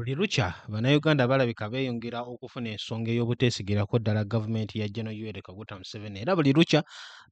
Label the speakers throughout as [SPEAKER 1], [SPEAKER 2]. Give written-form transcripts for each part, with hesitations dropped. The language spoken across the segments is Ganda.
[SPEAKER 1] Buli lukya bannayuganda balabika beeyongera okufuna ensonga ey'obuteesigirako ddala gavumenti ya Gen. Yoweri Kaguta Museveni era buli lukya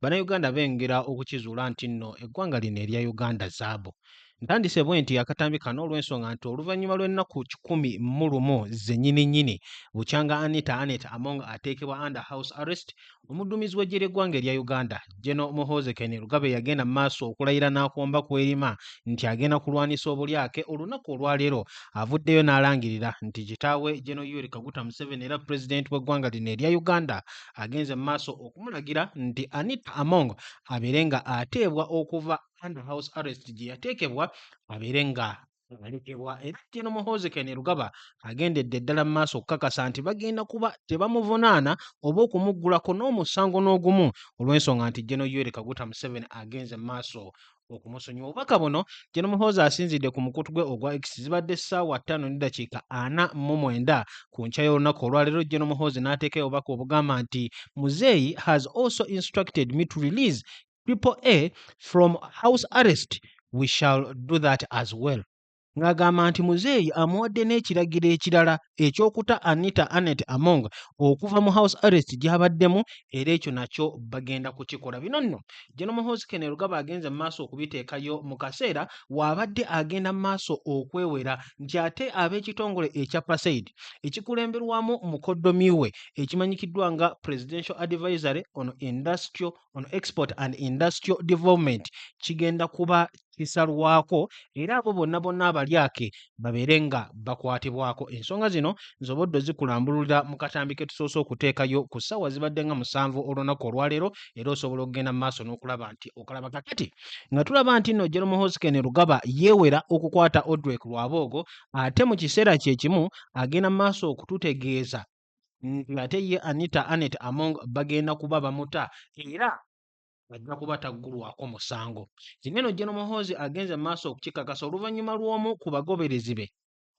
[SPEAKER 1] bannayuganda beeyongera okukizuula nti nno eggwanga lino erya Uganda zaabu. Ntandise bwe nti akatambi kano olw'ensonga nti oluvannyuma lw'ennaku 111 zennyini bukyanga Anita Among ateekebwa under house arrest, omudduumizi w'eggye ly'eggwanga erya Uganda Gen. Muhoozi Kainerugaba yagenda mu maaso okulayira n'akomba kw'erima nti agenda kulwanisa obulyake. Olunaku olwaleero avuddeyo n'alangirira nti kitaawe Gen. Yoweri Kaguta Museveni era pulezidenti w'eggwanga lino erya Uganda agenze mu maaso okumulagira nti Anita Among abeere nga ateebwa okuva under house arrest gye yateekebwa abeere nga alekebwa. Era Gen. Muhoozi Kainerugaba agendedde ddala mu maaso okukakasa nti bagenda kuba tebamuvunaana oba okumuggulako n'omusango n'ogumu olw'ensonga nti Gen. Yoweri Kaguta Museveni agenze mu maaso okumusonyiwa. Obubaka buno Gen. Muhoozi asinzidde ku mukutu gwe ogwa X zibadde ssaawa 5:49 ku nkya y'olunaku olwaleero. Gen. Muhoozi n'ateekayo obubaka obugamba nti Muzeeyi has also instructed me to release Triple A from house arrest. We shall do that as well. Ng'agamba nti Muzeeyi amuwadde n'ekiragiro ekirala eky'okuta Anita Among okuva mu house arrest gy'abaddemu era ekyo nakyo bagenda kukikola. Bino nno Gen. Muhoozi Kainerugaba agenze mu maaso okubiteekayo mu kaseera w'abadde agenda mu maaso okwewera nti ate ab'ekitongole ekya PASAID ekikulemberwamu mukoddomi we ekimanyikiddwa nga Presidential Advisory on Export and Industrial Development kigenda kuba kisalwako era abo bonna abalyake babeere nga bakwatibwako. Ensonga zino nsobodde zikulambulira mu katambi ke tusoose okuteekayo ku ssaawa zibadde nga 7 olunaku olwaleero era osobola okugenda mu maaso n'okulaba nti okalaba kakati nga tulaba nti nno Gen. Muhoozi Kainerugaba yeewera okukwata Odrek Rwaboogo ate mu kiseera kye kimu agenda mu maaso okututegeeza nti ate ye Anita Among bagenda kuba bamuta era ajja kuba taggulwako musango. Kino Gen. Muhoozi agenze mu maaso okukikakasa oluvannyuma lw'omu ku bagoberezi be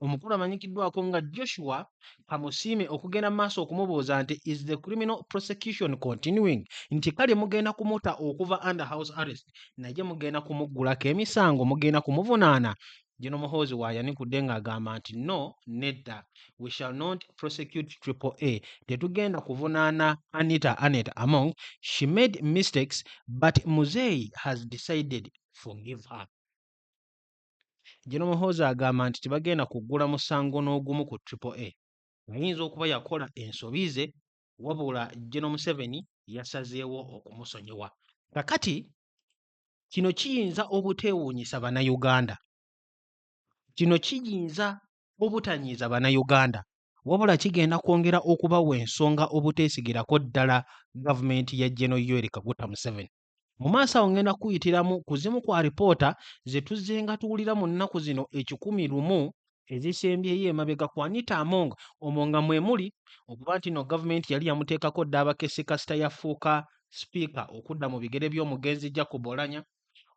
[SPEAKER 1] omukulu amanyikiddwako nga Joshua Kamusiime okugenda mu maaso okumubuuza nti is the criminal prosecution continuing, nti kale mugenda kumuta okuva under house arrest naye mugenda kumuggulako emisango, mugenda kumuvunaana. Gen. Muhoozi waayanikudde ng'agamba nti no, nedda, we shall not prosecute Triple A. Tetugenda kuvunaana Anita Among. She made mistakes but Muzeeyi has decided forgive her. Gen. Muhoozi agamba nti tebagenda kuggula musango n'ogumu ku Triple A. Ayinza okuba yakola ensobi ze wabula Gen. Museveni yasazeewo okumusonyiwa. Kakati kino kiyinza obuteewuunyisa bannayuganda. Kino kiyinza obutanyiiza bannayuganda wabula kigenda kwongera okubawa ensonga obuteesigirako ddala gavumenti ya Gen. Yoweri Kaguta Museveni. Mu maaso awo ngenda kuyitiramu ku zimu kwa alipoota ze tuzze nga tuwulira mu nnaku zino 11 ezisembyeyo emabega ku Anita Among. Omwo nga mwe muli okuba nti nno gavumenti yali yamuteekako dda abakesi kasita yafuuka sipiika okudda mu bigere by'omugenzi Jacob Oulanyah.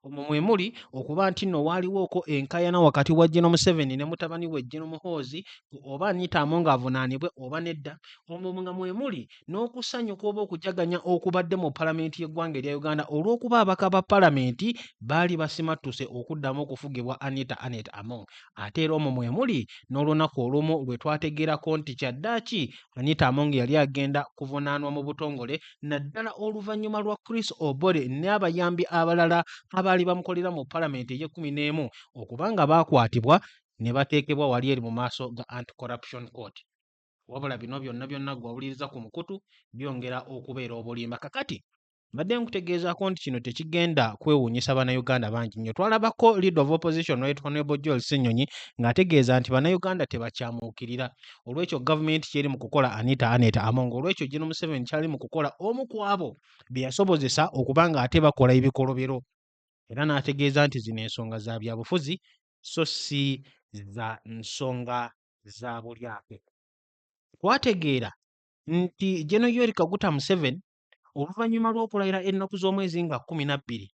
[SPEAKER 1] Omwo mwe muli okuba nti nno waaliwooko enkaayana wakati wa Gen. Museveni ne mutabani we Gen. Muhoozi oba Anita Among avunaanibwe oba nedda. Omwo nga mwe muli n'okusanyuka oba okujaganya okubadde mu palamenti y'eggwanga erya Uganda olw'okuba abaka ba palamenti baali basimattuse okuddamu okufugibwa Anita Among. Ate era omwo mwe muli n'olunaku olumu lwe twategeerako nti kyaddaaki Anita Among yali agenda kuvunaanwa mu butongole naddala oluvannyuma lwa Chris Obore n'abayambi abalala abaali bamukolera mu palamenti ey'e11 okubanga baakwatibwa ne bateekebwa wali eri mu maaso ga Anti-Corruption Court. Wabula bino byonna gwawuliriza ku mukutu byongera okubeera obulimba. Kakati mbadde nkutegeezaako nti kino tekigenda kwewuunyisa bannayuganda bangi nnyo. Twalabako Leader of Opposition Right Honorable Joel Ssenyonyi ng'ategeeza nti bannayuganda tebakyamuukirira olw'ekyo gavumenti kyeri mu kukola Anita Among, olw'ekyo Gen. Museveni kyali mu kukola omu ku abo bye yasobozesa okuba ng'ate bakola ebikolobero. Era n'ategeeza nti zino ensonga za byabufuzi so si za nsonga za bulyake. Twategeera nti Gen. Yoweri Kaguta Museveni oluvannyuma lw'okulayira ennaku z'omwezi nga 12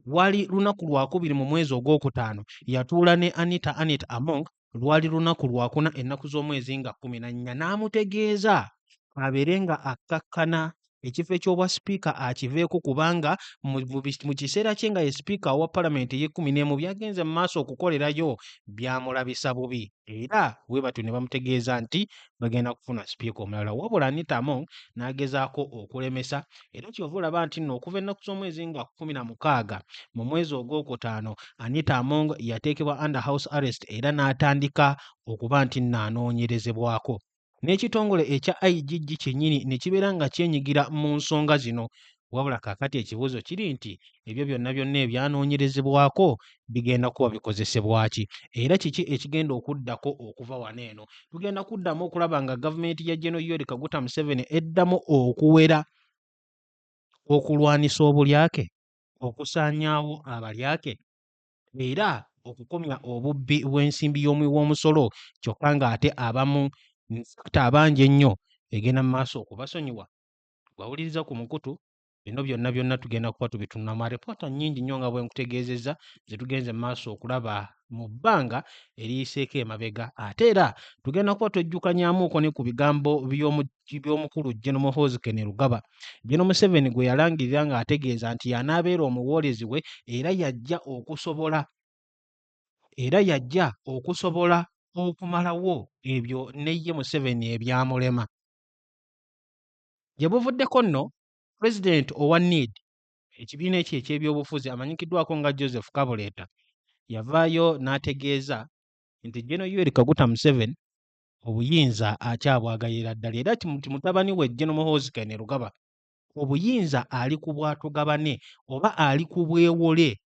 [SPEAKER 1] lwali lunaku lwakubiri mu mwezi ogwokutaano yatuula ne Anita Among, lwali lunaku lwakuna ennaku z'omwezi nga 14 n'amutegeeza abeere nga akkakkana ekifo eky'obwa sipiika akiveeko kubanga mu kiseera kye nga ye sipiika wa palamenti ey'e11 byagenze mu maaso okukolerayo byamulabisa bubi era bwe batyo ne bamutegeeza nti bagenda kufuna sipiika omulala wabula Anita Among n'agezaako okulemesa era kyova olaba nti nno okuva ennaku z'omwezi nga 16 mu mwezi ogwokutaano Anita Among yateekebwa under house arrest era n'atandika okuba nti nno anoonyerezebwako. N'ekitongole ekya IGG kyennyini ne kibeera nga kyenyigira mu nsonga zino wabula kaakati ekibuuzo kiri nti ebyo byonna ebyanoonyerezebwako bigenda kuba bikozesebwa ki era kiki ekigenda okuddako okuva wano eno. Tugenda kuddamu okulaba nga gavumenti ya General Yoweri Kaguta Museveni eddamu okuwera okulwanisa obulyake, okusaanyaawo abalyake era okukomya obubbi bw'ensimbi w'omusolo kyokka ng'ate abamu abangi ennyo egenda mu maaso okubasonyiwa. Bwawuliriza ku mukutu bino byonna tugenda kuba tubitunula mu alipoota nnyingi nnyo nga bwe nkutegeezezza ze tugenze mu maaso okulaba mu bbanga eriyiseeko emabega ate era tugenda kuba twejjukanyamuuko ne ku bigambo by'omukulu General Muhoozi Kainerugaba. General Museveni gwe yalangirira ng'ategeeza nti y'anaabeera omuwoolezi we era yajja okusobola okumalawo ebyo ne ye Museveni ebyamulema. Gye buvuddeko nno Pulezidenti owa NID ekibiina ekyo eky'ebyobufuzi amanyikiddwako nga Joseph Kabuleta yavaayo n'ategeeza nti General Yoweri Kaguta Museveni obuyinza akyabwagayira ddala era mutabani we General Muhoozi Kainerugaba obuyinza ali ku bwatugabane oba ali ku bwewole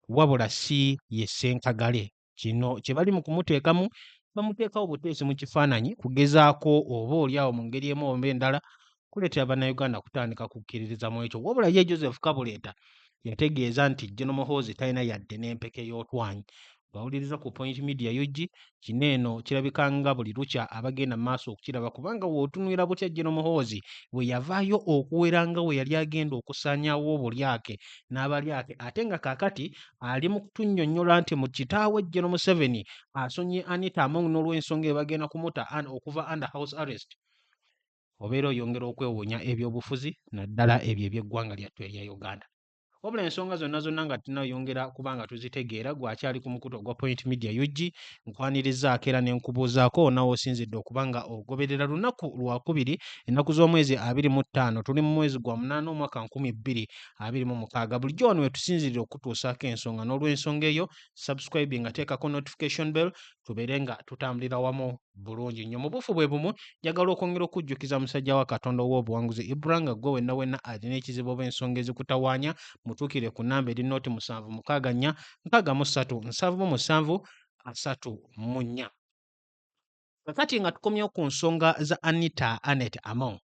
[SPEAKER 1] wabula si ye Ssenkagale. Kino kye bali mu kumuteekamu bamuteekawo buteesi mu kifaananyi kugezaako oba oliawo mu ngeri emu oba endala kuleetera bannayuganda kutandika kukkiririza mu ekyo wabula ye Joseph Kabuleta yategeeza nti General Muhoozi talina yadde n'empeke y'otwanyi. Bawuliriza ku Point Media UG kino eno kirabika nga buli lukya abagenda mu maaso okukiraba kubanga w'otunuulira butya General Muhoozi bwe yavaayo okuwera nga we yali agenda okusaanyaawo obulyake n'abalyake ate nga kaakati ali mu kutunnyonnyola nti mu kitaawe General Museveni asonye Anita Among n'olw'ensonga ebagenda kumuta okuva under house arrest obeera oyongera okwewuunya eby'obufuzi naddala ebyo eby'eggwanga lyattu erya Uganda. Wabula ensonga zonna nga tunayongera kubanga tuzitegeera gwakyali ku mukutu ogwa Point Media UG nkwanirizaako era ne nkubuuzaako nawe osinzidde okuba nga ogoberera lunaku lwakubiri ennaku z'omwezi 25 tuli mu mwezi gwa 8 omwaka 2026 bulijjo wano we tusinzirira okutuusaako ensonga n'olw'ensonga eyo subscribe nga teekako notification bell tubeere nga tutambulira wamu bulungi nnyo. Mu bufu bwe bumu njagala okwongera okujjukiza musajja wa Katonda ow'obuwanguzi Ibra nga gwe wenna alina ekizibu oba ensonga ezikutawaanya mutuukire ku nnamba eri noti 764673 kakati nga tukomyewo ku nsonga za Anita Among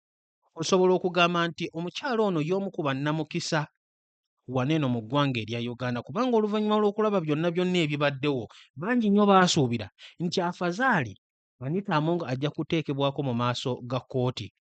[SPEAKER 1] osobola okugamba nti omukyalo ono y'omu ku bannamukisa waneeno mu ggwanga erya Uganda kubanga oluvannyuma lw'okulaba byonna ebibaddewo bangi nnyo baasuubira nti afazaali Anita Among ajja kuteekebwako mu maaso ga kkooti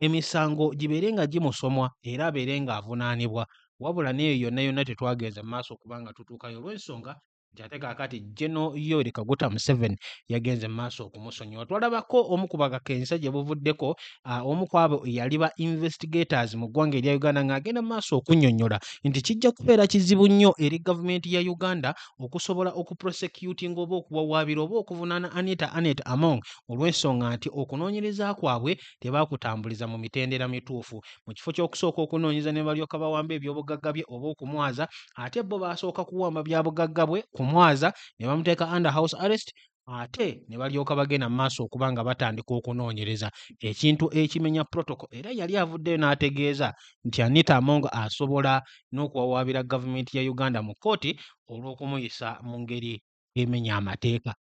[SPEAKER 1] emisango gibeere nga gimusomwa era abeere ng'avunaanibwa wabula n'eyo yonna tetwagenze mu maaso kubanga tutuukayo olw'ensonga nti ate kaakati General Yoweri Kaguta Museveni yagenze mu maaso okumusonyiwa. Twalabako omu ku bakakensa gye buvuddeko omu ku abo yali ba investigators mu ggwanga erya Uganda ng'agenda mu maaso okunnyonnyola nti kijja kubeera kizibu nnyo eri gavumenti ya Uganda okusobola okuprosecutinga oba okuwawaabira oba okuvunaana Anita Among olw'ensonga nti okunoonyereza kwabwe tebaakutambuliza mu mitendera mituufu. Mu kifo ky'okusooka okunoonyeza ne balyoka bawamba ebyobugagga bye oba okumwaza ate bo baasooka kuwamba bya bugagga bwe kumwaza ne bamuteeka under house arrest ate ne balyoka bagenda mu maaso okuba nga batandika okunoonyereza ekintu ekimenya protocol era yali avuddeyo n'ategeeza nti Anita Among asobola n'okuwawaabira gavumenti ya Uganda mu kkooti olw'okumuyisa mu ngeri emenya amateeka.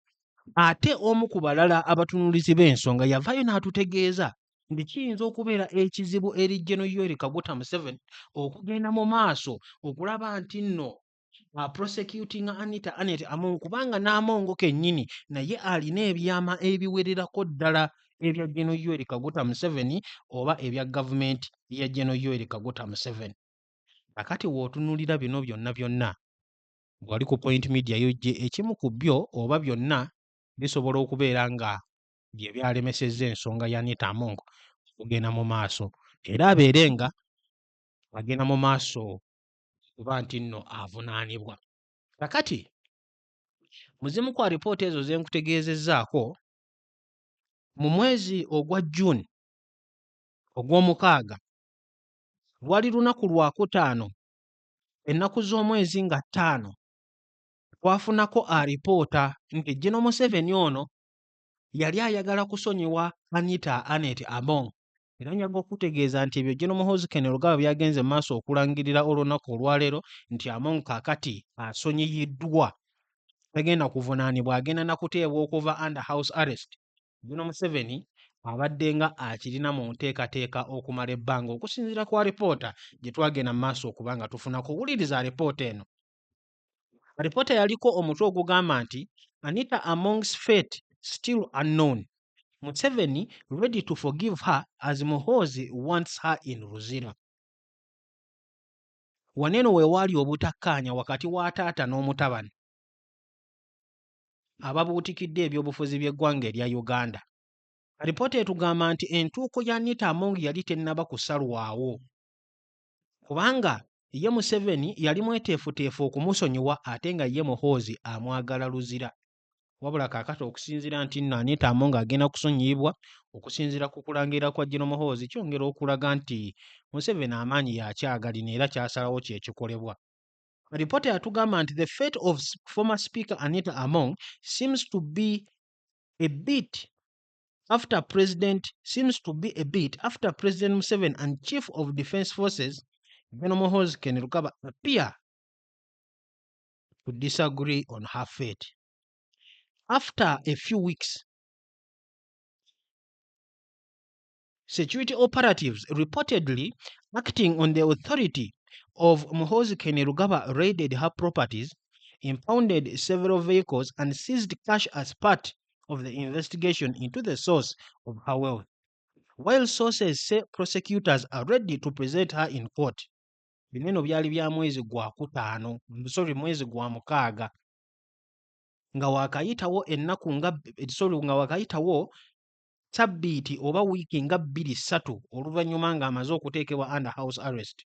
[SPEAKER 1] Ate omu ku balala abatunuulizi b'ensonga yavaayo n'atutegeeza nti kiyinza okubeera ekizibu eri General Yoweri Kaguta Museveni okugenda mu maaso okulaba nti nno prosecuting Anita Among kubanga n'Among kennyini naye alina ebyama ebiwererako ddala ebya General Yoweri Kaguta Museveni oba ebya gavumenti ya General Yoweri Kaguta Museveni. Kakati w'otunuulira bino byonna bw'ali ku Point Media UG ekimu ku byo oba byonna bisobola okubeera nga bye byalemesezza ensonga ya Anita Among okugenda mu maaso. era abeere nga agenda mu maaso kuba nti nno avunaanibwa. Kakati mu zimu ku alipoota ezo ze nkutegeezezzaako, mu mwezi ogwa June ogw'omukaaga lwali lunaku Lwakutaano, ennaku z'omwezi nga 5, twafunako alipoota nti General Museveni ono yali ayagala kusonyiwa Anita Anet Among. Era njaga okutegeeza nti ebyo General Muhoozi Kainerugaba byagenze mu maaso okulangirira olunaku olwaleero nti Among kaakati asonyiyiddwa, tagenda kuvunaanibwa, agenda na kuteebwa okuva under house arrest. General Museveni abadde nga akirina mu nteekateeka okumala ebbanga okusinziira ku alipoota gye twagenda mu maaso okuba nga tufunako. Wuliriza alipoota eno. Alipoota yaliko omutwe ogugamba nti Anita Among's fate still unknown. Museveni ready to forgive her as Muhoozi wants her in Luzira. Waneeno we waali obutakkaanya wakati wa taata n'omutabani ababuutikidde ebyobufuzi by'eggwanga erya Uganda. Alipoota etugamba nti entuuko ya Anita Among yali tennaba kusalwawo, kubanga ye Museveni yali mweteefuteefu okumusonyiwa ate nga ye Muhoozi amwagala Luzira. Wabula kaakati okusinziira nti nno Anita Among agenda kusonyiyibwa, okusinziira ku kulangira kwa General Muhoozi kyongera okulaga nti Museveni amaanyi yakyagalina era kyasalawo kye kikolebwa. Alipoota yatugamba nti the fate of former Speaker Anita Among seems to be a bit after President Museveni and Chief of Defence Forces General Muhoozi Kainerugaba appear to disagree on her fate. After a few weeks, security operatives reportedly acting on the authority of Muhoozi Kainerugaba raided her properties, impounded several vehicles and seized cash as part of the investigation into the source of her wealth. While sources say prosecutors are ready to present her in court. Bineno byali bya mwezi gwa mwezi gwa mukaaga. Nga wakayitawo sabbiiti oba wiiki nga 2-3 oluvannyuma ng'amaze okuteekebwa under house arrest.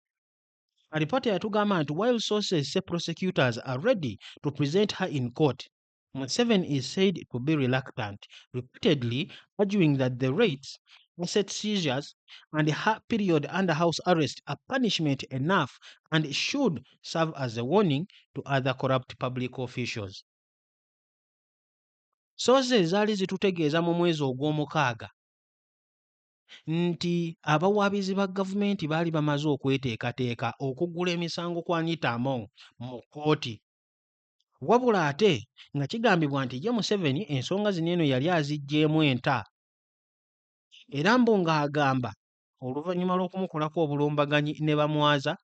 [SPEAKER 1] Alipoota yatugamba nti while sources say prosecutors are ready to present her in court, Museveni is said to be reluctant, repeatedly arguing that the raids, asset seizures, and her period under house arrest are punishment enough and should serve as a warning to other corrupt public officials. Sources zaali zitutegeeza mu mwezi ogw'omukaaga nti abawaabizi ba gavumenti baali bamaze okweteekateeka okuggula emisango ku Anita Among mu kkooti. Wabula ate nga kigambibwa nti ye Museveni ensonga zino eno yali aziggyeemu enta, era mbu ng'agamba oluvannyuma lw'okumukolako obulumbaganyi ne bamwaza,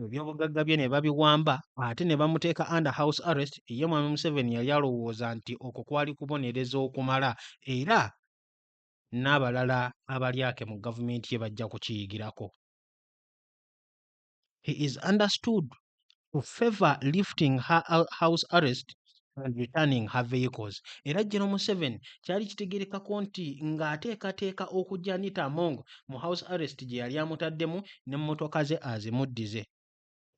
[SPEAKER 1] ebyobugagga bye ne babiwamba ate ne bamuteeka under house arrest, ye mwami Museveni yali alowooza nti okwo kwali kubonereza okumala era n'abalala abalyake mu gavumenti ye bajja kukiyigirako. He is understood to favor lifting her house arrest and returning her vehicles. Era General Museveni kyali kitegerekako nti ng'ateekateeka okujja Anita Among mu house arrest gye yali amutaddemu n'emmotoka ze azimuddize.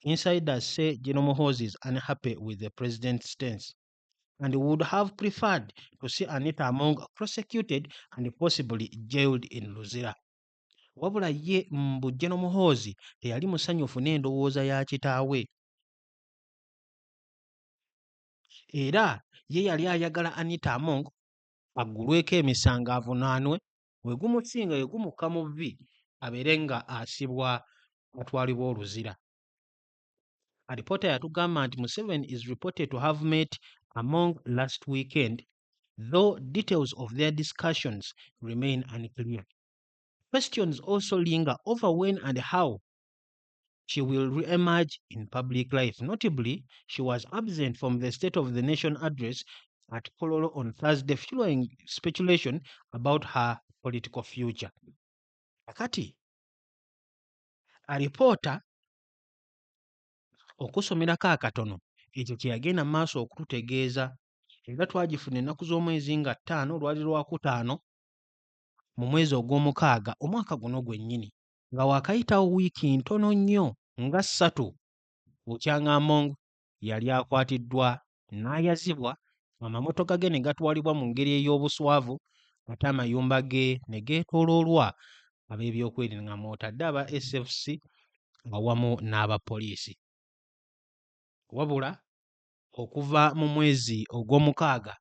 [SPEAKER 1] Insiders say General Muhoozi is unhappy with the president's stance and would have preferred to see Anita Among prosecuted and possibly jailed in Luzira. Wabula ye mbu General Muhoozi teyali musanyufu n'endowooza ya kitaawe. Era ye yali ayagala Anita Among aggulweko emisango avunaanwe, we gumusinga ye gumukka mu vvi abeere nga asibwa atwalibwa Oluzira. Alipoota yatugamba nti Museveni is reported to have met Among last weekend, though details of their discussions remain unclear. Questions also linger over when and how she will re-emerge in public life. Notably, she was absent from the State of the Nation address at Kololo on Thursday, fueling speculation about her political future. Akati, alipoota okusomerako akatono ekyo kye yagenda mu maaso okututegeeza, era twagifuna ennaku z'omwezi nga 5 lwali Lwakutaano mu mwezi ogw'omukaaga omwaka guno gwennyini. nga waakayitawo wiiki ntono nnyo nga 3 Ochieng' Among yali akwatiddwa n'ayazibwa, amamotoka ge ne gatwalibwa mu ngeri ey'obuswavu ate amayumba ge ne geetooloolwa ab'ebyokwerinda nga mw'otadde aba SFC awamu n'abapoliisi. Wabula okuva mu mwezi ogw'omukaaga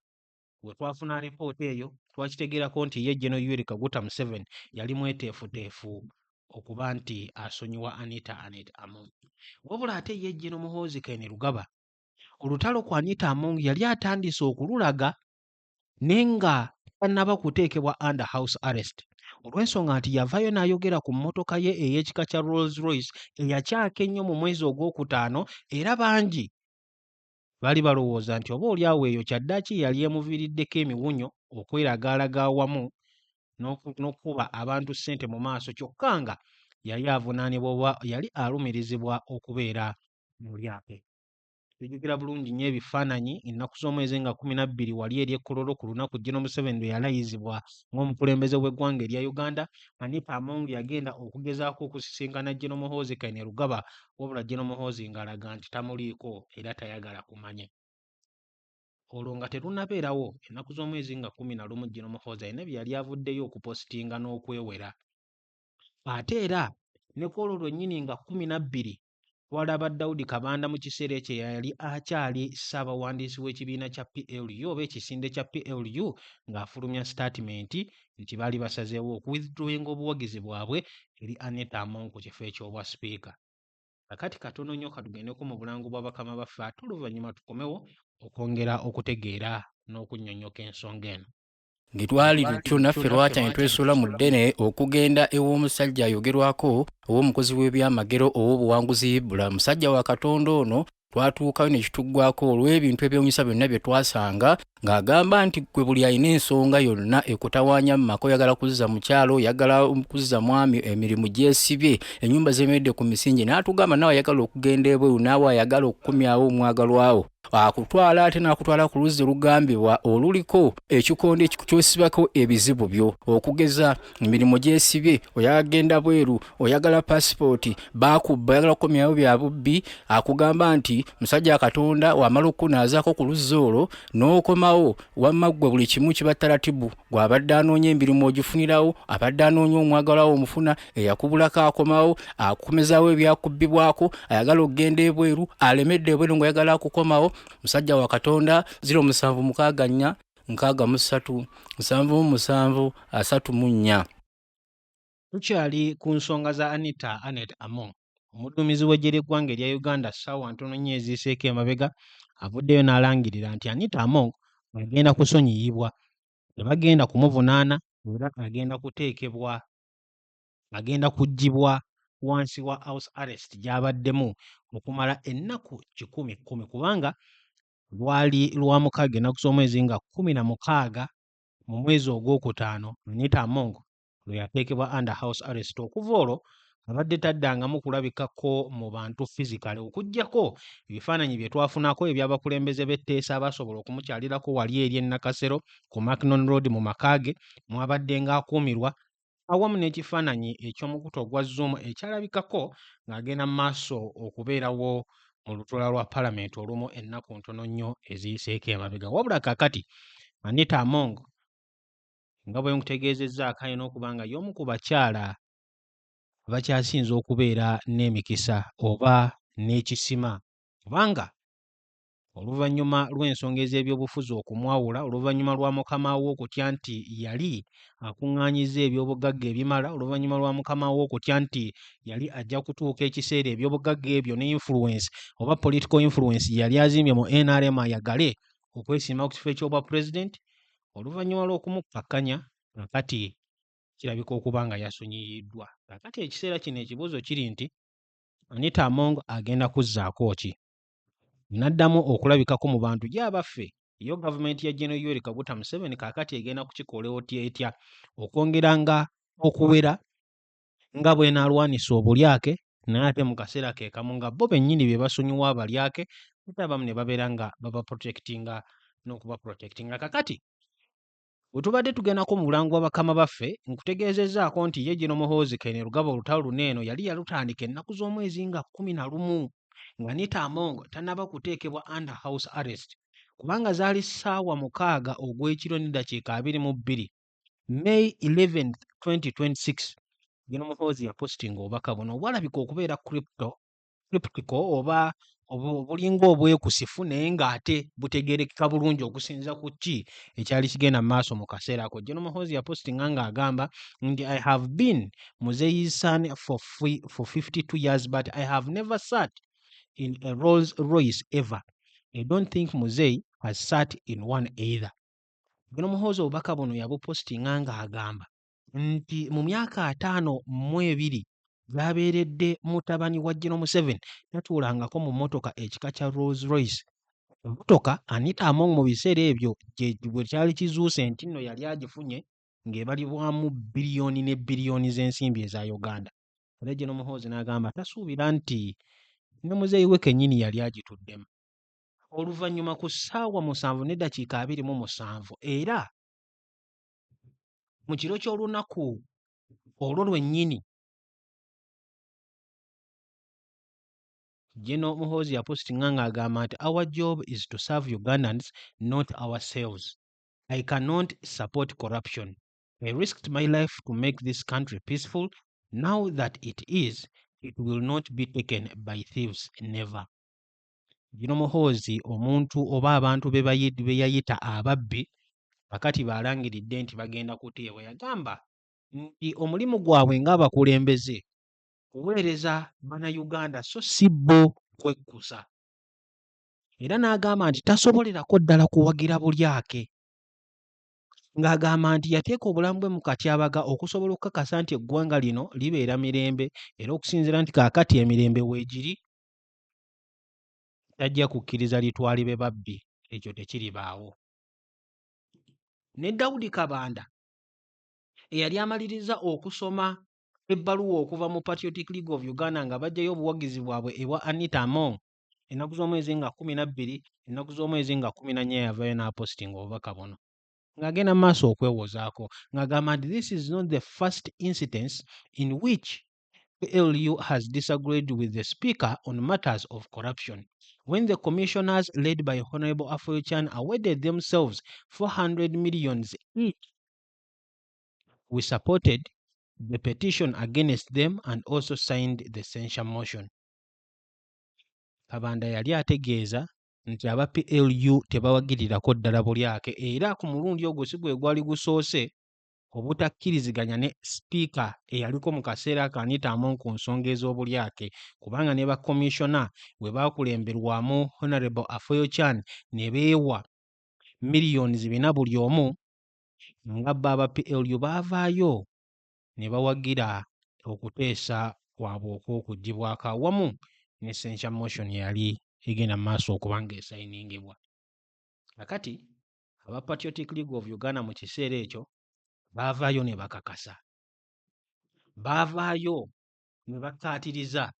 [SPEAKER 1] bwe twafuna alipoota eyo twakitegeerako nti ye Gen. Yoweri Kaguta Museveni yali mweteefuteefu okuba nti asonyiwa Anita Among. Wabula ate ye Gen. Muhoozi Kainerugaba olutalo ku Anita Among yali atandise okululaga naye nga tannaba kuteekebwa under house arrest olw'ensonga nti yavaayo n'ayogera ku mmotoka ye ey'ekika kya Rolls Royce eyakyaka ennyo mu mwezi ogwokutaano, era bangi baali balowooza nti oboolyawo eyo kyaddaaki yali emuviiriddeko emiwunyo okweragaalaga awamu n'okukuba abantu ssente mu maaso, kyokka nga yali avunaanibwa oba yali alumirizibwa okubeera mu lyake. Tujjukira bulungi nnyo ebifaananyi ennaku z'omwezi nga 12 wali eri Kololo ku lunaku Gen. Museveni lwe yalayizibwa ng'omukulembeze w'eggwanga erya Uganda. Anita Among yagenda okugezaako okusisinkana Gen. Muhoozi Kainerugaba, wabula Gen. Muhoozi ng'alaga nti tamuliiko era tayagala kumanya. Olwo nga terunnabeerawo ennaku z'omwezi nga 11 Gen. Muhoozi alina bye yali avuddeyo okupositinga n'okwewera. Ate era ne Kololo lwennyini nga 12 twalaba Daudi Kabanda mu kiseera ekyo yali akyali ssaabawandiisi w'ekibiina kya PLU oba ekisinde kya PLU ng'afulumya sitaatimenti nti baali basazeewo okuwithdrawinga obuwagizi bwabwe eri Anita Among ku kifo eky'obwa sipiika. Kakati katono nnyo katugendeko mu bulango bwa bakama baffe ate oluvannyuma tukomewo okwongera okutegeera n'okunnyonnyoka ensonga eno.
[SPEAKER 2] Ngitwali lutyo naffe lwatanye twesuula mu ddene okugenda ew'omusajja ayogerwako ow'omukozi w'ebyamagero ow'obuwanguzi Ibula. Musajja wa Katonda ono twatuukayo ne kituggwako olw'ebintu ebyewuunyisa byonna bye twasanga ng'agamba nti gwe buli alina ensonga yonna ekutawaanya mu maka, oyagala kuzza mu kyalo, oyagala kuzza mwami emirimu gyesibye, ennyumba zemeredde ku misingi, n'atugamba naawe ayagala okugenda ebweru, naawe ayagala okukumyawo omwagalwawo. Akutwala ate n'akutwala ku luzzi olugambibwa oluliko ekikondo kyosibako ebizibu byo, okugeza emirimu gyesibye, oyagenda bweru, oyagala pasipooti, bakubba, oyagala kukomyawo bya bubbi. Akugamba nti musajja Katonda wamala okukunaazaako ku luzzi olwo n'okomawo, wamma ggwe buli kimu kiba taratibu. Gw'abadde anoonya emirimu ogifunirawo, abadde anoonya omwagalwawo omufuna, eyakubulako akomawo, akukomezaawo ebyakubbibwako, ayagala okugenda ebweru, alemedde ebweru ng'oyagala akukomawo. Musajja wa Katonda 0764 63 77 34.
[SPEAKER 1] Tukyali ku nsonga za Anita Among. Omuduumizi w'eggye ly'eggwanga erya Uganda ssaawa ntono nnyo eziiseeko emabega avuddeyo n'alangirira nti Anita Among agenda kusonyiyibwa, tebagenda kumuvunaana era agenda kuggyibwa wansi wa house arrest gy'abaddemu okumala ennaku 10 kubanga lwali lwa mukaaga ennaku z'omwezi nga 16 mu mwezi ogwokutaano Anita Among lwe yateekebwa under house arrest. Okuva olwo abadde taddangamu kulabikako mu bantu physically okuggyako ebifaananyi bye twafunako eby'abakulembeze b'etteesa abasobola okumukyalirako wali eri e Nakasero ku Macnon Road mu makaage mwabadde ng'akuumirwa, awamu n'ekifaananyi eky'omukutu ogwa Zoom ekyalabikako ng'agenda mu maaso okubeerawo mu lutuula lwa Paalamenti olumu ennaku ntono nnyo eziyiseeko emabega. Wabula kaakati Anita Among nga bwe nkutegeezezzaako alina okuba nga y'omu ku bakyala abakyasinze okubeera n'emikisa oba n'ekisima, kubanga oluvannyuma lw'ensonga ez'ebyobufuzi okumwawula, oluvannyuma lwa mukama we okutya nti yali akuŋŋaanyizza ebyobugagga ebimala, oluvannyuma lwa mukama we okutya nti yali ajja kutuuka ekiseera ebyobugagga ebyo ne influence oba political influence yali azimbye mu NRM ayagale okwesimba ku kifo eky'obwa pulezidenti, oluvannyuma lw'okumukkakkanya kakati kirabika okuba nga yasonyiyiddwa. Kakati ekiseera kino ekibuuzo kiri nti Anita Among agenda kuzzaako ki? N'addamu okulabikako mu bantu gy'abaffe yo gavumenti ya Gen. Yoweri Kaguta Museveni kaakati egenda kukikola etya okwongera nga okuwera nga bw'enaalwanisa obulyake, naye ate mu kaseera ke kamu nga bo bennyini be basonyiwa abalyake ate abamu ne babeera nga baba protectinga n'okuba protectinga. Kakati bwe tubadde tugendako mu bulango bwa bakama baffe nkutegeezezzaako nti ye General Muhoozi Kainerugaba olutalo luno eno yali yalutandika ennaku z'omwezi nga 11 nga Anita Among tannaba kuteekebwa under house arrest kubanga zaali ssaawa 6 ogw'ekiro n'eddakiika 22 May 11, 2026 General Muhoozi yapostinga obubaka buno obwalabika okubeera cryptical oba obulinga obwekusifu naye ng'ate butegeerekeka bulungi okusinza ku ki ekyali kigenda mu maaso mu kaseera ako. General Muhoozi yapostinga ng'agamba nti I have been Muzeeyi's son for 52 years but I have never sat in a Rolls Royce ever. I don't think Muzeeyi has sat in one either. General Muhoozi obubaka buno yabupostinga ng'agamba nti mu myaka 52 byabeeredde mutabani wa General Museveni tatuulangako mu mmotoka ekika kya Rolls Royce. Emmotoka Anita Among mu biseera ebyo bwe kyali kizuuse nti nno yali agifunye ng'ebalibwamu biliyoni ne biliyoni z'ensimbi eza Uganda. Era General Muhoozi n'agamba tasuubira nti ne muzeeyi we kennyini yali agituddemu. Oluvannyuma ku ssaawa 7 n'eddakiika 27 era mu kiro ky'olunaku olwo lwennyini General Muhoozi yapostinga ng'agamba nti our job is to serve Ugandans, not ourselves. I cannot support corruption. I risked my life to make this country peaceful. Now that it is, it will not be taken by thieves, never. General Muhoozi omuntu oba abantu be yayita ababbi bakati balangiridde nti bagenda kuteebwa yagamba nti omulimu gwabwe ng'abakulembeze kuweereza bannayuganda so si bo kwekkusa. Era n'agamba nti tasobolerako ddala kuwagira bulyake ng'agamba nti yateeka obulamu bwe mu katyabaga okusobola okukakasa nti eggwanga lino libeera mirembe era okusinziira nti kaakati emirembe weegiri tajja kukkiriza litwalibwe babbi ekyo tekiribaawo. Ne Daudi Kabanda eyali amaliriza okusoma ebbaluwa okuva mu Patriotic League of Uganda nga bajjayo obuwagizi bwabwe ewa Anita Among ennaku z'omwezi nga 12 ennaku z'omwezi nga 14 yavayo n'apostinga obubaka buno ng'agenda mu maaso okwewozaako ng'agamba nti this is not the first incidence in which PLU has disagreed with the Speaker on matters of corruption. When the commissioners led by Honorable Afoyo Chan awarded themselves 400 million each, we supported the petition against them and also signed the censure motion. Kabanda yali ategeeza nti aba PLU tebawagirirako ddala bulyake era ku mulundi ogwo si gwe gwali gusoose obutakkiriziganya ne sipiika eyaliko mu kaseera ka Anita Among ku nsonga ez'obulyake kubanga ne bakomishona bwe baakulemberwamu Honorable Afoyo Chan ne beewa miliyoni 4 buli omu nga aba PLU baavaayo ne bawagira okuteesa kwabwe okw'okuggyibwako awamu ne censure motion yali egenda mu maaso okuba ng'esayiningibwa. Kakati aba Patriotic League of Uganda mu kiseera ekyo baavaayo ne bakakasa, baavaayo ne bakkaatiriza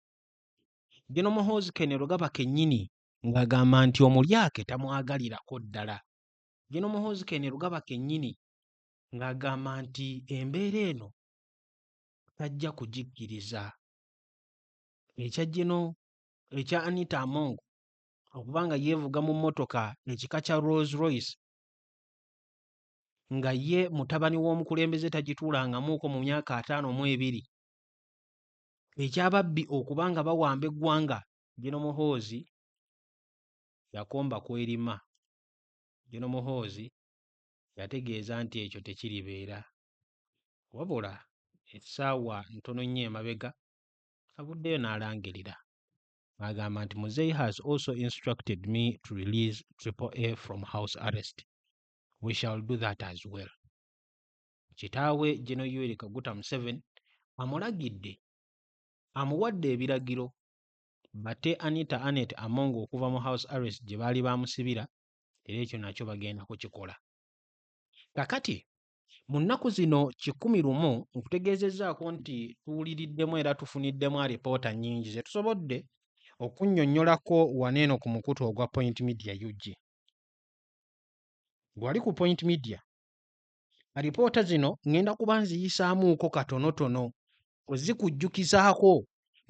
[SPEAKER 1] General Muhoozi Kainerugaba kennyini ng'agamba nti omulyake tamwagalirako ddala. General Muhoozi Kainerugaba kennyini ng'agamba nti embeera eno tajja kugikkiriza. Ekya Anita Among okubanga yeevuga mu mmotoka ekika kya Rolls Royce nga ye mutabani w'omukulembeze tagituulangamuuko mu myaka 52 ekyababbi okubanga bawamba eggwanga General Muhoozi yakomba kwerima. General Muhoozi yategeeza nti ekyo tekiribeera wabula essaawa ntono nnyo emabega avuddeyo n'alangirira agamba nti Muzeeyi has also instructed me to release Triple A from house arrest. We shall do that as well. Kitaawe General Yoweri Kaguta Museveni amulagidde amuwadde ebiragiro bate Anita Among okuva mu house arrest gye baali bamusibira era ekyo nakyo bagenda kukikola. Kakati mu nnaku zino 11 nkutegeezezzaako nti tuwuliriddemu era tufuniddemu alipoota nnyingi ze tusobodde okunnyonnyolako waneeno ku mukutu ogwa Point Media UG. Gwali ku Point Media Alipoota zino ŋŋenda kuba nziyisaamuuko katonotono ozikujjukizaako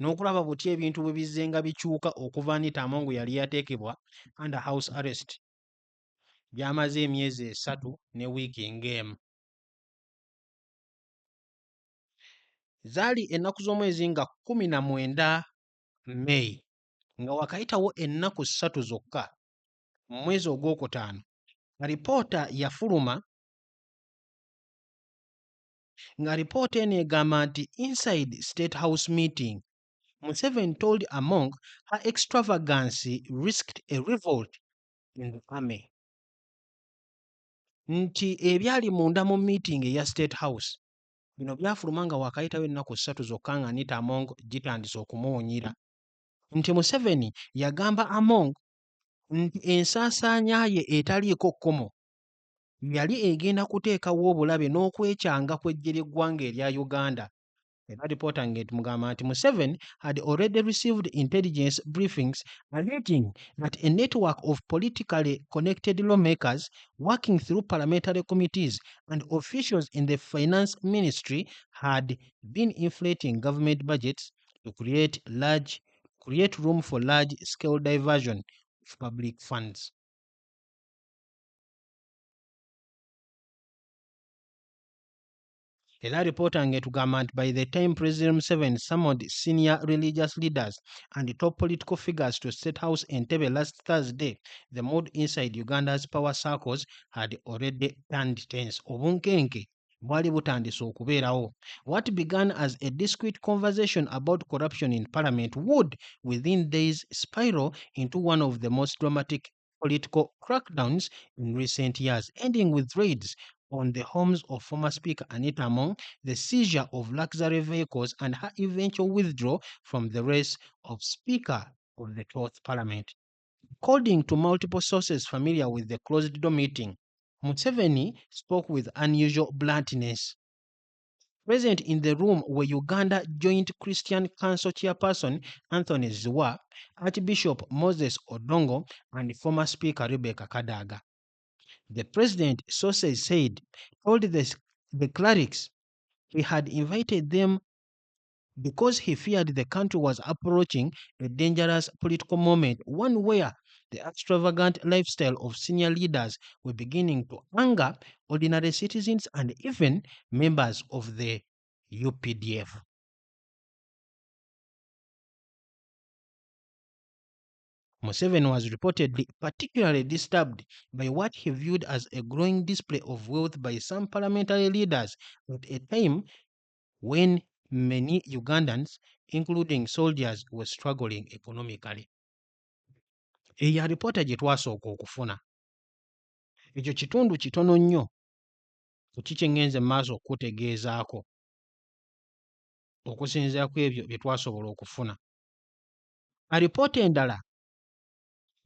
[SPEAKER 1] n'okulaba butya ebintu bwe bizze nga bikyuka okuva Anita Among yali yateekebwa under house arrest. Byamaze emyezi 3 ne wiiki ng'emu. Zaali ennaku z'omwezi nga 19 May, nga wakayitawo ennaku 3 zokka mu mwezi ogwokutaano, alipoota yafuluma ng'alipoota eno egamba nti inside State House meeting, Museveni told Among her extravagance risked a revolt in the army. Nti ebyali munda mu meeting eya State House bino byafuluma nga wakayitawo ennaku 3 zokka nga Anita Among gitandise okumuwunyira. Nti Museveni yagamba Among nti ensaasaanya ye etaliiko kkomo yali egenda kuteekawo obulabe n'okwekyanga kw'eggye ly'eggwanga erya Uganda. Era alipoota ng'etugamba nti Museveni had already received intelligence briefings alleging that a network of politically connected lawmakers working through parliamentary committees and officials in the finance ministry had been inflating government budgets to create room for large-scale diversion of public funds. Era alipoota ng'etugamba nti by the time President Museveni summoned senior religious leaders and top political figures to State House Entebbe last Thursday, the mood inside Uganda's power circles had already turned tense. Obunkenke bwali butandise okubeerawo. What began as a discreet conversation about corruption in parliament would, within days, spiral into one of the most dramatic political crackdowns in recent years, ending with raids on the homes of former Speaker Anita Among, the seizure of luxury vehicles, and her eventual withdrawal from the race of Speaker of the 12th Parliament. According to multiple sources familiar with the closed-door meeting, Museveni spoke with unusual bluntness. Present in the room were Uganda Joint Christian Council Chairperson Anthony Zziwa, Archbishop Moses Odongo, and former Speaker Rebecca Kadaga. The president, sources said, told the clerics he had invited them because he feared the country was approaching a dangerous political moment, one where the extravagant lifestyle of senior leaders were beginning to anger ordinary citizens and even members of the UPDF. Museveni was reportedly particularly disturbed by what he viewed as a growing display of wealth by some parliamentary leaders at a time when many Ugandans, including soldiers, were struggling economically. Eyo alipoota gye twasooka okufuna. Ekyo kitundu kitono nnyo ku kiki ŋŋenze mu maaso okutegeezaako okusinziira ku ebyo bye twasobola okufuna. Alipoota endala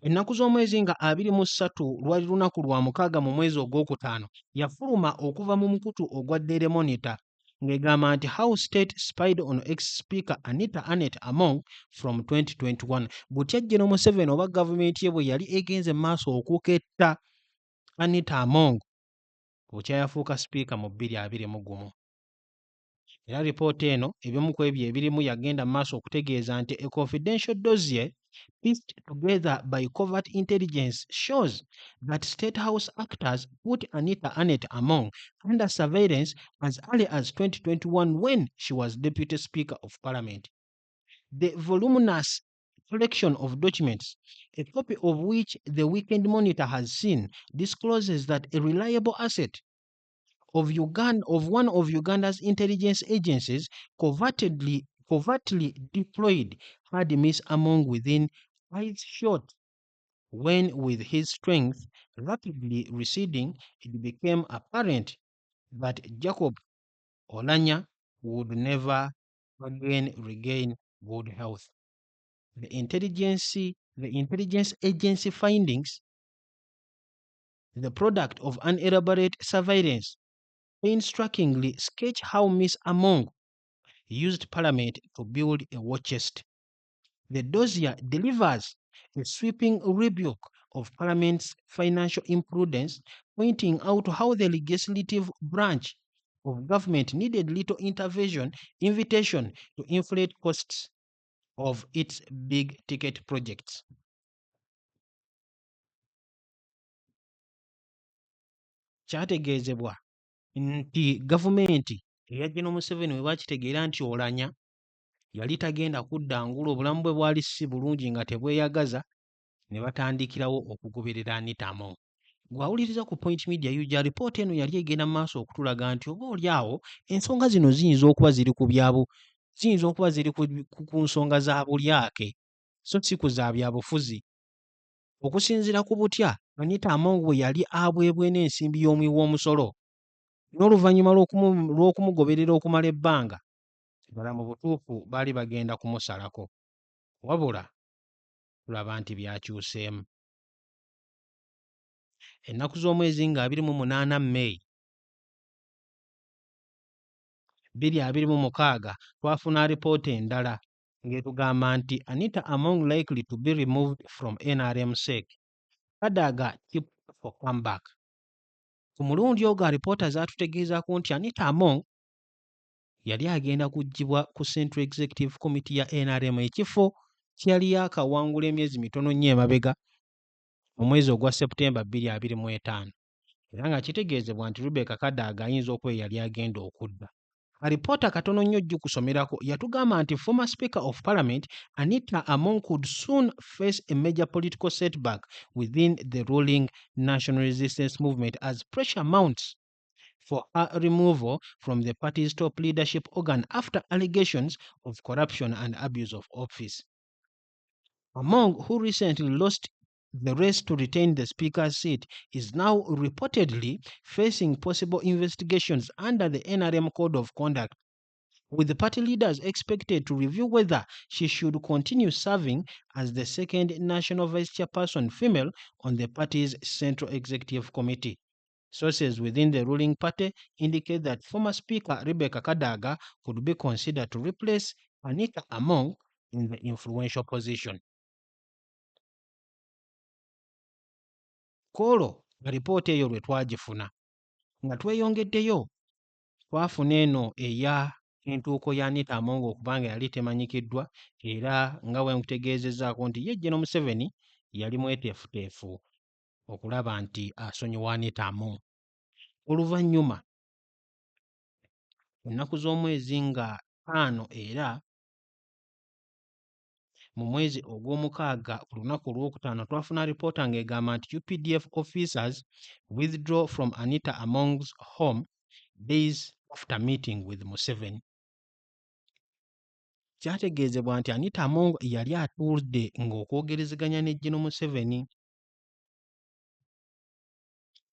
[SPEAKER 1] ennaku z'omwezi nga 23 lwali lunaku lwa 6 mu mwezi ogwokutaano yafuluma okuva mu mukutu ogwa Daily Monitor ng'egamba nti How State Spied on ex-Speaker Anita Among from 2021. Butya General Museveni oba gavumenti ye bwe yali egenze mu maaso okuketta Anita Among bukya yafuuka Speaker mu 2021. Era alipoota eno ebimu ku ebyo ebirimu yagenda mu maaso okutegeeza nti a confidential dossier pieced together by covert intelligence shows that State House actors put Anita Among under surveillance as early as 2021 when she was Deputy Speaker of Parliament. The voluminous collection of documents, a copy of which the Weekend Monitor has seen, discloses that a reliable asset of one of Uganda's intelligence agencies covertly deployed had Miss Among within eyes shot when, with his strength rapidly receding, it became apparent that Jacob Olanya would never again regain good health. The intelligence agency findings, the product of an elaborate surveillance, painstakingly sketch how Miss Among used Parliament to build a war chest. The dossier delivers a sweeping rebuke of Parliament's financial imprudence, pointing out how the legislative branch of government needed little invitation to inflate costs of its big ticket projects. Kyategeezebwa nti gavumenti eya General Museveni bwe bakitegeera nti Oulanyah yali tagenda kudda ngulu, obulamu bwe bwali si bulungi nga tebweyagaza, ne batandikirawo okugoberera Anita Among. Gwawuliriza ku Point Media UJ, alipoota eno yali egenda mu maaso okutulaga nti oba oliawo ensonga zino ziyinza okuba ziri ku nsonga za bulyake so si ku za byabufuzi. Okusinziira ku butya Anita Among bwe yali abwebwe n'ensimbi y'omuwi w'omusolo n'oluvannyuma lw'okumugoberera okumala ebbanga, ddala mu butuufu baali bagenda kumusalako, wabula tulaba nti byakyuseemu. Ennaku z'omwezi nga 28 May 2026 twafuna alipoota endala ng'etugamba nti Anita Among likely to be removed from NRM sec. Kadaga tipped for comeback. Ku mulundi ogwo alipoota zaatutegeezako nti Anita Among yali agenda kuggyibwa ku Central Executive Committee ya NRM, ekifo kye yali yaakawangula emyezi mitono nnyo emabega mu mwezi ogwa Septemba 2025, era nga kitegeezebwa nti Rebecca Kadaga ayinza okuba yali agenda okudda. Alipoota katono nnyo ojjukusomerako yatugamba nti former Speaker of Parliament Anita Among could soon face a major political setback within the ruling National Resistance Movement as pressure mounts for her removal from the party's top leadership organ after allegations of corruption and abuse of office. Among, who recently lost the race to retain the Speaker's seat, is now reportedly facing possible investigations under the NRM Code of Conduct, with the party leaders expected to review whether she should continue serving as the second national vice chairperson female on the party's Central Executive Committee. Sources within the ruling party indicate that former Speaker Rebecca Kadaga could be considered to replace Anita Among in the influential position. Kolo alipoota eyo lwe twagifuna nga tweyongeddeyo twafuna eno eya entuuko ya Anita Among okubanga yali temanyikiddwa, era nga bwe nkutegeezezzaako nti ye General Museveni yali mweteefuteefu okulaba nti asonyiwa Anita Among. Oluvannyuma ennaku z'omwezi nga 5 era mu mwezi ogw'omukaaga ku lunaku olwokutaano twafuna alipoota ng'egamba nti UPDF officers withdraw from Anita Among's home days after meeting with Museveni. Kyategeezebwa nti Anita Among yali atuudde ng'okwogerezeganya ne General Museveni.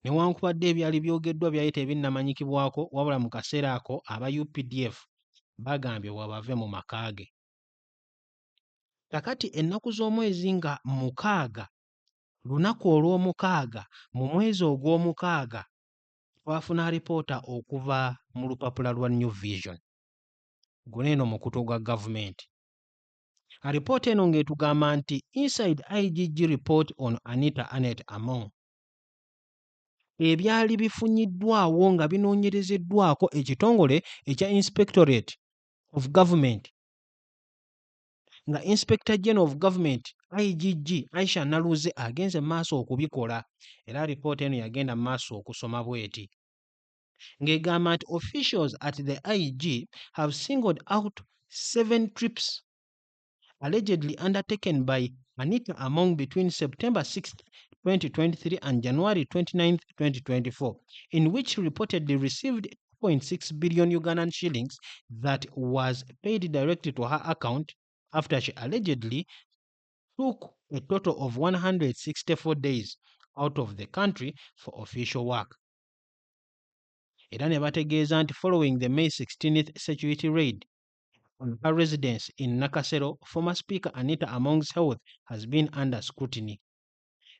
[SPEAKER 1] Newankubadde ebyali byogeddwa byali tebinnamanyikibwako, wabula mu kaseera ako aba UPDF bagambye wabave mu maka ge. Kakati ennaku z'omwezi nga 6 lunaku olw'omukaaga mu mwezi ogw'omukaaga twafuna alipoota okuva mu lupapula lwa New Vision, guno eno mukutu gwa gavumenti. Alipoota eno ng'etugamba nti inside IGG report on Anita Among, ebyali bifunyiddwawo nga binoonyerezeddwako ekitongole ekya Inspectorate of Government, nga Inspector General of Government IGG Aisha Naluze agenze maaso okubikola, era alipoota eno yagenda maaso okusoma bweti ng'egamba nti officials at the IG have singled out 7 trips allegedly undertaken by Anita Among between September 6th, 2023 and January 29th, 2024, in which reportedly received 2.6 billion Ugandan shillings that was paid directly to her account after she allegedly took a total of 164 days out of the country for official work. Era ne bategeeza nti following the May 16th security raid on her residence in Nakasero, former Speaker Anita Among's health has been under scrutiny.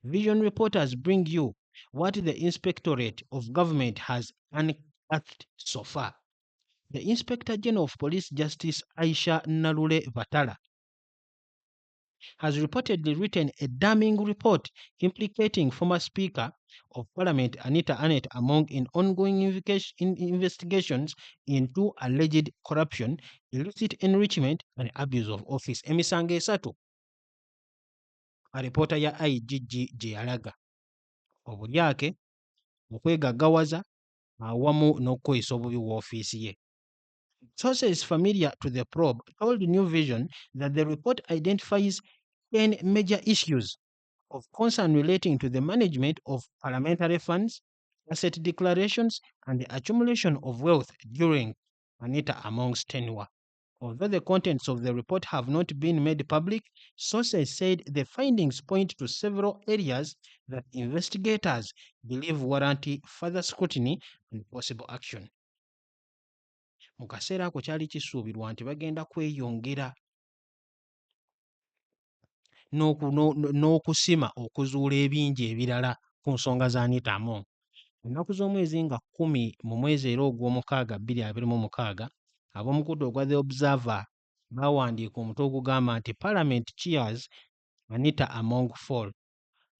[SPEAKER 1] Vision reporters bring you what the Inspectorate of Government has unearthed so far. The Inspector General of Police Justice Aisha Nalule Vatala has reportedly written a damning report implicating former Speaker of Parliament Anita Annett Among in ongoing investigations into alleged corruption, illicit enrichment and abuse of office. Emisango esatu alipoota ya IGG gye yalaga obulyake, okwegaggawaza awamu n'okukozesa obubi woofiisi ye. Sources familiar to the probe told New Vision that the report identifies 10 major issues of concern relating to the management of parliamentary funds, asset declarations, and the accumulation of wealth during Anita Among's tenure. Although the contents of the report have not been made public, sources said the findings point to several areas that investigators believe warrant further scrutiny and possible action. Mu kaseera ako kyali kisuubirwa nti bagenda kweyongera n'okusima okuzuula ebingi ebirala ku nsonga za Anita Among. Ennaku z'omwezi nga 10 mu mwezi era ogw'omukaaga 2026, ab'omukutu ogwa The Observer baawandiika omutwe ogugamba nti Parliament cheers Anita Among fall.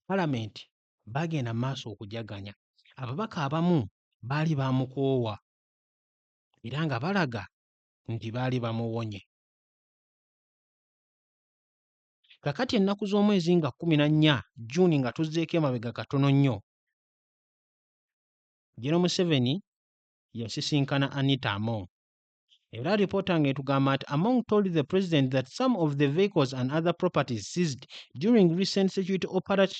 [SPEAKER 1] Parliament bagenda maaso okujaganya. Ababaka abamu baali bamukoowa era nga balaga nti baali bamuwonye. Kakati ennaku z'omwezi nga 14 June nga tuzzeeko emabega katono nnyo, General Museveni yasisinkana Anita Among. Era alipoota ng'etugamba nti Among told the president that some of the vehicles and other properties seized during recent security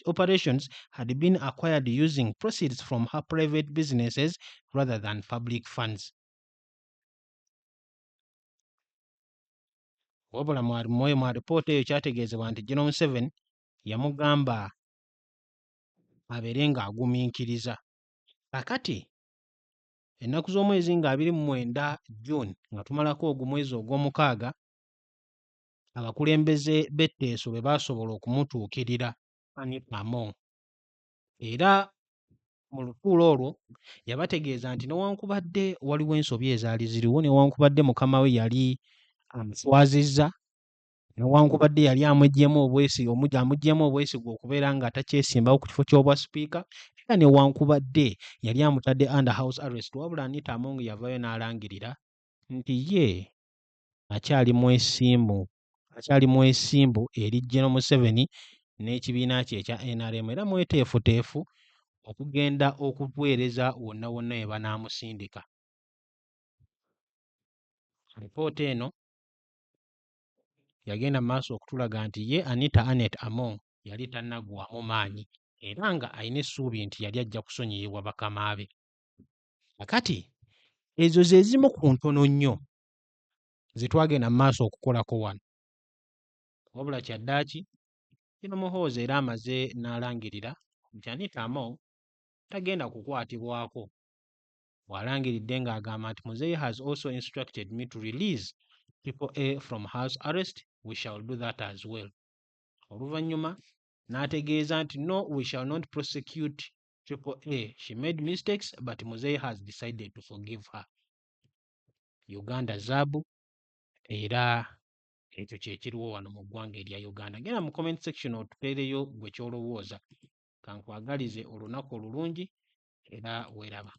[SPEAKER 1] operations had been acquired using proceeds from her private businesses rather than public funds. Wabula mu alipoota eyo kyategeezebwa nti General Museveni yamugamba abeere ng'agumiikiriza. Kakati ennaku z'omwezi nga 29 June nga tumalako ogw'omwezi ogw'omukaaga, abakulembeze b'etteeso bwe baasobola okumutuukirira Anita Among. Era mu lutuulo olwo yabategeeza nti newankubadde waliwo ensobi ezaali ziriwo, newankubadde mukama we yali amuswazizza, newankubadde yali amuggyemu obwesigwa okubeera nga takyesimbawo ku kifo ky'obwa sipiika, era newankubadde yali amutadde under house arrest, wabula Anita Among yavayo n'alangirira nti ye akyali mwesimbu eri General Museveni n'ekibiina kye ekya NRM, era mweteefuteefu okugenda okuweereza wonna wonna we banaamusindika. Alipoota eno yagenda mu maaso okutulaga nti ye Anita Annett Among yali tannaggwaamu maanyi era nga alina essuubi nti yali ajja kusonyiyibwa bakama be. Kakati ezo ze zimu ku ntono nnyo ze twagenda mu maaso okukolako wano, wabula kyaddaaki kino Muhoozi era amaze n'alangirira nti Anita Among tagenda kukwatibwako. Bw'alangiridde ng'agamba nti Muzeeyi has also instructed me to release Triple A from house arrest, we shall do that as well. Oluvannyuma n'ategeeza nti no, we shall not prosecute Triple A. She made mistakes but Muzeeyi has decided to forgive her. Uganda zaabu, era ekyo kye kiriwo wano mu ggwanga erya Uganda. Genda mu comment section otuteereyo gwe ky'olowooza. Kankwagalize olunaku olulungi era weeraba.